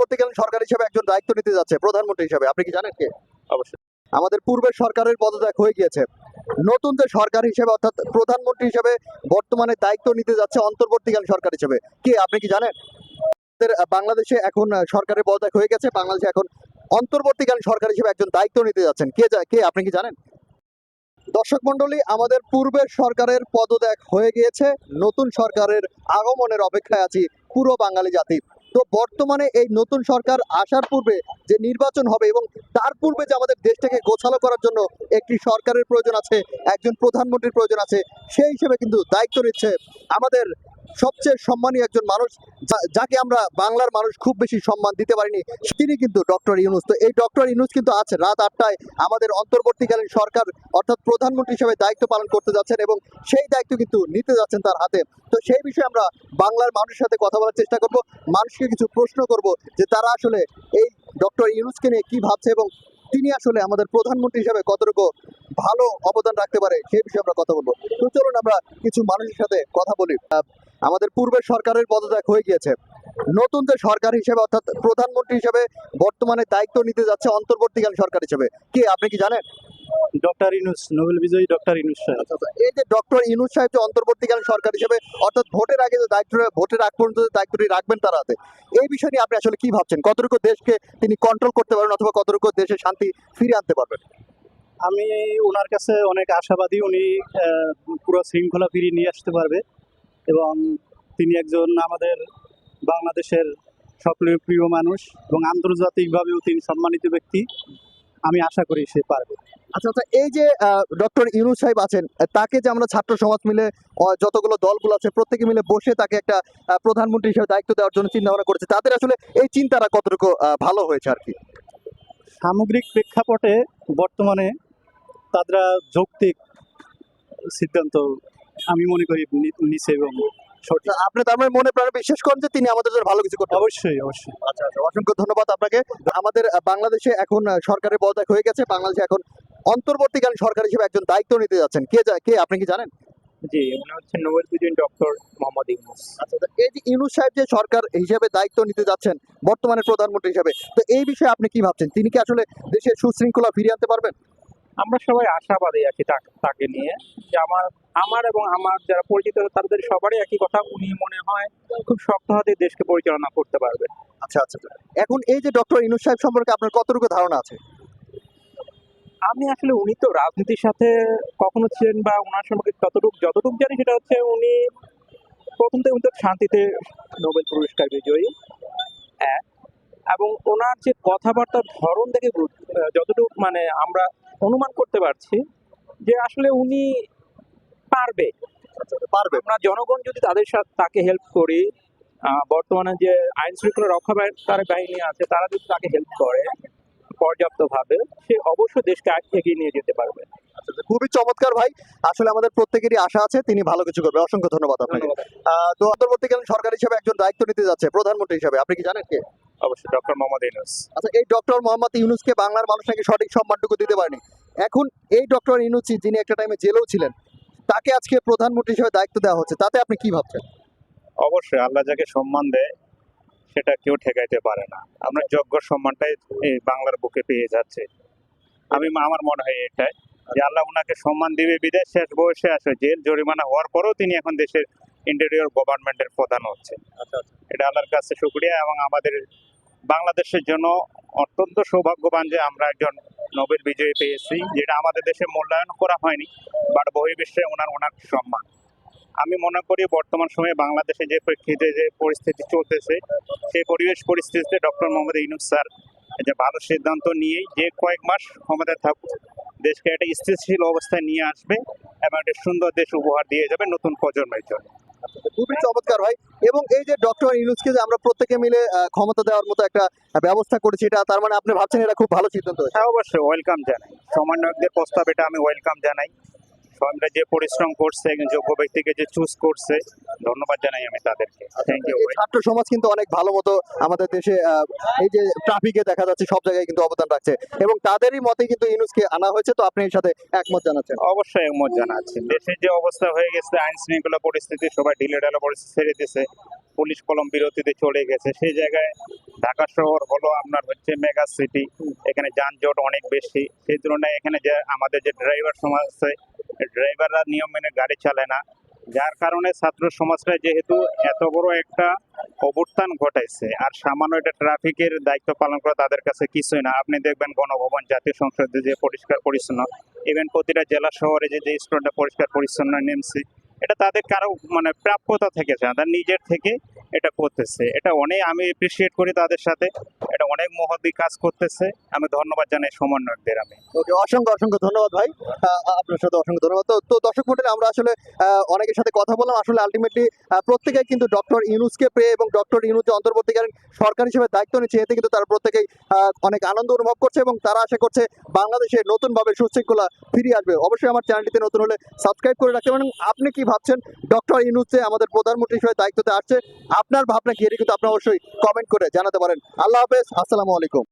অন্তর্বর্তীকালীন সরকার হিসেবে একজন দায়িত্ব নিতে যাচ্ছে প্রধানমন্ত্রী হিসেবে, আপনি কি জানেন কে? অবশ্যই। আমাদের পূর্বের সরকারের পদত্যাগ হয়ে গিয়েছে, নতুন যে সরকার হিসেবে অর্থাৎ প্রধানমন্ত্রী হিসেবে বর্তমানে দায়িত্ব নিতে যাচ্ছে অন্তর্বর্তীকালীন সরকার হিসেবে, কে আপনি কি জানেন? আমাদের বাংলাদেশে এখন সরকারের পদত্যাগ হয়ে গেছে, বাংলাদেশে এখন অন্তর্বর্তীকালীন সরকার হিসেবে একজন দায়িত্ব নিতে যাচ্ছেন, কে আপনি কি জানেন? দর্শক মন্ডলী, আমাদের পূর্বের সরকারের পদত্যাগ হয়ে গিয়েছে, নতুন সরকারের আগমনের অপেক্ষায় আছি পুরো বাঙালি জাতি। তো বর্তমানে এই নতুন সরকার আসার পূর্বে যে নির্বাচন হবে এবং তার পূর্বে যে আমাদের দেশটাকে গোছালো করার জন্য একটি সরকারের প্রয়োজন আছে, একজন প্রধানমন্ত্রীর প্রয়োজন আছে, সেই হিসেবে কিন্তু দায়িত্ব নিচ্ছে আমাদের সবচেয়ে সম্মানী একজন মানুষ, যাকে আমরা বাংলার মানুষ খুব বেশি সম্মান দিতে পারিনি, তিনি কিন্তু ডক্টর ইউনূস। তো এই ডক্টর ইউনূস কিন্তু আজ রাত 8টায় আমাদের অন্তর্বর্তীকালীন সরকার অর্থাৎ প্রধানমন্ত্রী হিসেবে দায়িত্ব পালন করতে যাচ্ছেন এবং সেই দায়িত্ব কিন্তু নিতে যাচ্ছেন তার হাতে। তো সেই বিষয়ে আমরা বাংলার মানুষের সাথে কথা বলার চেষ্টা করব, মানুষকে কিছু প্রশ্ন করব যে তারা আসলে এই ডক্টর ইউনূসকে নিয়ে কি ভাবছে এবং তিনি আসলে আমাদের প্রধানমন্ত্রী হিসেবে কতটুকু ভালো অবদান রাখতে পারে সেই বিষয়ে আমরা কথা বলবো। তো চলুন আমরা কিছু মানুষের সাথে কথা বলি। আমাদের পূর্বের সরকারের পদত্যাগ হয়ে গিয়েছে, নতুন যে সরকার হিসেবে অর্থাৎ প্রধানমন্ত্রী হিসেবে বর্তমানে দায়িত্ব নিতে যাচ্ছে অন্তর্বর্তীকালীন সরকার হিসেবে, কে আপনি কি জানেন? ডক্টর ইউনূস, নোবেল বিজয়ী ডক্টর ইউনূস সাহেব। এই যে ডক্টর ইউনূস সাহেব যে অন্তর্বর্তীকালীন সরকার হিসেবে অর্থাৎ ভোটের আগে যে দায়িত্ব, ভোটের আগ পর্যন্ত যে দায়িত্বটি রাখবেন তার হাতে, এই বিষয় নিয়ে আপনি আসলে কি ভাবছেন? কতটুকু দেশকে তিনি কন্ট্রোল করতে পারবেন অথবা কতটুকু দেশে শান্তি ফিরিয়ে আনতে পারবেন? আমি ওনার কাছে অনেক আশাবাদী, উনি পুরো শৃঙ্খলা ফিরিয়ে নিয়ে আসতে পারবে এবং তিনি একজন আমাদের বাংলাদেশের সকলের প্রিয় মানুষ এবং আন্তর্জাতিকভাবেও তিনি সম্মানিত ব্যক্তি। আমি আশা করি সে পারবে। আচ্ছা আচ্ছা, এই যে ডক্টর ইউনূস সাহেব আছেন, তাকে যে আমরা ছাত্র সমাজ মিলে যতগুলো দলগুলো আছে প্রত্যেকে মিলে বসে তাকে একটা প্রধানমন্ত্রী হিসেবে দায়িত্ব দেওয়ার জন্য চিন্তা ভাবনা করেছে, তাদের আসলে এই চিন্তাটা কতটুকু ভালো হয়েছে আর কি? সামগ্রিক প্রেক্ষাপটে বর্তমানে তারা যৌক্তিক সিদ্ধান্ত আমি মনে করি নিছে এবং সঠিক। আপনি তার মানে মনে প্রাণে বিশ্বাস করেন যে তিনি আমাদের জন্য ভালো কিছু করতে পারবেন? অবশ্যই অবশ্যই। আচ্ছা আচ্ছা, অসংখ্য ধন্যবাদ আপনাকে। আমাদের বাংলাদেশে এখন সরকারের পদত্যাগ হয়ে গেছে, বাংলাদেশে এখন অন্তর্বর্তীকালীন সরকার হিসেবে একজন দায়িত্ব নিতে যাচ্ছেন, কে আপনি কি জানেন? জি, উনি হচ্ছেন নোবেল বিজয়ী ডক্টর মোহাম্মদ ইউনূস। আচ্ছা আচ্ছা, এই যে ইউনূস সাহেব যে সরকার হিসেবে দায়িত্ব নিতে যাচ্ছেন বর্তমানে প্রধানমন্ত্রী হিসেবে, তো এই বিষয়ে আপনি কি ভাবছেন? তিনি কি আসলে দেশের সুশৃঙ্খলা ফিরিয়ে আনতে পারবেন? আমরা সবাই আশাবাদী আছি তাকে নিয়ে, যে আমার আমার এবং আমার যারা পরিচিত তাদের সবারই একই কথা, উনি মনে হয় খুব শক্ত হাতে দেশকে পরিচালনা করতে পারবে। আচ্ছা আচ্ছা, এখন এই যে ডক্টর ইউনূস সাহেব সম্পর্কে আপনার কতটুকু ধারণা আছে? আমি আসলে উনি তো রাজনীতির সাথে কখনো ছিলেন বা ওনার সম্পর্কে যতটুকু জানি সেটা হচ্ছে উনি প্রথম থেকে উনি তো শান্তিতে নোবেল পুরস্কার বিজয়ী, এক। এবং ওনার যে কথাবার্তার ধরন দেখে যতটুকু মানে আমরা অনুমান করতে পারছি যে আসলে উনি পারবে। পারবে। আমরা জনগণ যদি তাদের সাথে তাকে হেল্প করি, বর্তমানে যে আইন শৃঙ্খলা রক্ষাকারী বাহিনী আছে তারা যদি তাকে হেল্প করে পর্যাপ্তভাবে, সে অবশ্যই দেশকে এগিয়ে নিয়ে যেতে পারবে। খুবই চমৎকার ভাই, আসলে আমাদের প্রত্যেকেরই আশা আছে তিনি ভালো কিছু করবে। অসংখ্য ধন্যবাদ আপনাকে। তো অন্তর্বর্তীকালীন সরকার হিসেবে একজন দায়িত্ব নিতে যাচ্ছে প্রধানমন্ত্রী হিসেবে, আপনি কি জানেন কে? অবশ্যই ডক্টর মোহাম্মদ ইউনূস। আচ্ছা, এই ডক্টর মোহাম্মদ ইউনূসকে বাংলার মানুষ নাকি সঠিক সম্মানটুকু দিতে পারেনি। এখন এই ডক্টর ইউনূস যিনি একটা টাইমে জেলেও ছিলেন, তাকে আজকে প্রধানমন্ত্রী হিসেবে দায়িত্ব দেওয়া হচ্ছে, তাতে আপনি কি ভাবছেন? অবশ্যই আল্লাহ যাকে সম্মান দেয় সেটা কেউ ঠেকাইতে পারে না। আমরা যোগ্য সম্মানটাই এই বাংলার বুকে পেয়ে যাচ্ছে। আমার মনে হয় এটাই যে আল্লাহ ওনাকে সম্মান দিবে বিদেশ শেষ বয়সে আসে জেল জরিমানা হওয়ার পরেও তিনি এখন দেশের ইন্টেরিয়র গভর্নমেন্টের প্রধান হচ্ছেন। এটা আল্লাহর কাছে শুকরিয়া এবং আমাদের বাংলাদেশের জন্য অত্যন্ত সৌভাগ্যবান যে আমরা একজন নোবেল বিজয়ী পেয়েছি, যেটা আমাদের দেশে মূল্যায়ন করা হয়নি, বাট বহির্বিশ্বে ওনার সম্মান। আমি মনে করি বর্তমান সময়ে বাংলাদেশে যে প্রেক্ষিতে যে পরিস্থিতি চলতেছে সেই পরিস্থিতিতে ডক্টর মোহাম্মদ ইউনূস স্যার যে ভালো সিদ্ধান্ত নিয়েই যে কয়েক মাস ক্ষমতায় থাকুক দেশকে একটা স্থিতিশীল অবস্থায় নিয়ে আসবে এবং একটা সুন্দর দেশ উপহার দিয়ে যাবে নতুন প্রজন্মের জন্য। খুবই চমৎকার ভাই। এবং এই যে ডক্টর ইউনূসকে যে আমরা প্রত্যেকে মিলে ক্ষমতা দেওয়ার মতো একটা ব্যবস্থা করেছি, এটা তার মানে আপনি ভাবছেন এটা খুব ভালো সিদ্ধান্ত হয়েছে? হ্যাঁ, অবশ্যই ওয়েলকাম জানাই সমন্বয়কদের প্রস্তাব, এটা আমি ওয়েলকাম জানাই। সবাই যে পরিশ্রম করছে, একজন যোগ্য ব্যক্তিকে যে চুজ করছে, ধন্যবাদ জানাই আমি তাদেরকে। Thank you. ছাত্র সমাজ কিন্তু অনেক ভালো মতো আমাদের দেশে এই যে ট্রাফিকে দেখা যাচ্ছে সব জায়গায় কিন্তু অবদান রাখছে এবং তাদেরই মতে কিন্তু ইউনূসকে আনা হয়েছে। তো আপনি এর সাথে একমত জানাচ্ছেন? অবশ্যই একমত জানাচ্ছি। দেশের যে অবস্থা হয়ে গেছে, আইন শৃঙ্খলা পরিস্থিতি সবাই ঢিলে ঢালা পরিস্থিতি ছেড়ে দিছে, পুলিশ কলম বিরতিতে চলে গেছে। সেই জায়গায় ঢাকা শহর হলো আপনার হচ্ছে মেগা সিটি, এখানে যানজট অনেক বেশি। সেই তুলনায় এখানে যে আমাদের যে ড্রাইভার সমাজ আছে, ড্রাইভাররা নিয়ম মেনে গাড়ি চালায় না, যার কারণে ছাত্র সমাজটা যেহেতু এত বড় একটা অভ্যুত্থান ঘটাইছে, আর সামান্য এটা ট্রাফিকের দায়িত্ব পালন করা তাদের কাছে কিছুই না। আপনি দেখবেন গণভবন, জাতীয় সংসদে যে পরিষ্কার পরিচ্ছন্ন, ইভেন প্রতিটা জেলা শহরে যে যে স্টুডেন্টরা পরিষ্কার পরিচ্ছন্ন নেমছে, এটা তাদের কারো মানে প্রাপ্যতা থেকে না, তারা নিজের থেকে এটা করতেছে। এটা অনেক আমি এপ্রিসিয়েট করি তাদের সাথে, এটা অনেক মহৎই কাজ করতেছে। আমি ধন্যবাদ জানাই সমন্বয়কদের। আমি ওকে, অসংখ্য অসংখ্য ধন্যবাদ ভাই। আপনার সাথে অসংখ্য ধন্যবাদ। তো দর্শক মণ্ডলী, আমরা আসলে অনেকের সাথে কথা বললাম। আসলে আলটিমেটলি প্রত্যেকেই কিন্তু ডক্টর ইউনূসকে পেয়ে এবং ডক্টর ইউনূস যে অন্তর্বর্তীকালীন সরকার হিসেবে দায়িত্ব নিচ্ছে, এতে কিন্তু তারা প্রত্যেকেই অনেক আনন্দ অনুভব করছে এবং তারা আশা করছে বাংলাদেশে নতুনভাবে সুশৃঙ্খলা ফিরিয়ে আসবে। অবশ্যই আমার চ্যানেলটিতে নতুন হলে সাবস্ক্রাইব করে রাখতে পারেন। আপনি কি ভাবছেন ডক্টর ইউনূস যে আমাদের প্রধানমন্ত্রী হিসেবে দায়িত্বতে আসছে, আপনার ভাবনা কি, এটা কিন্তু আপনি অবশ্যই কমেন্ট করে জানাতে পারেন। আল্লাহ হাফেজ, আসসালামু আলাইকুম।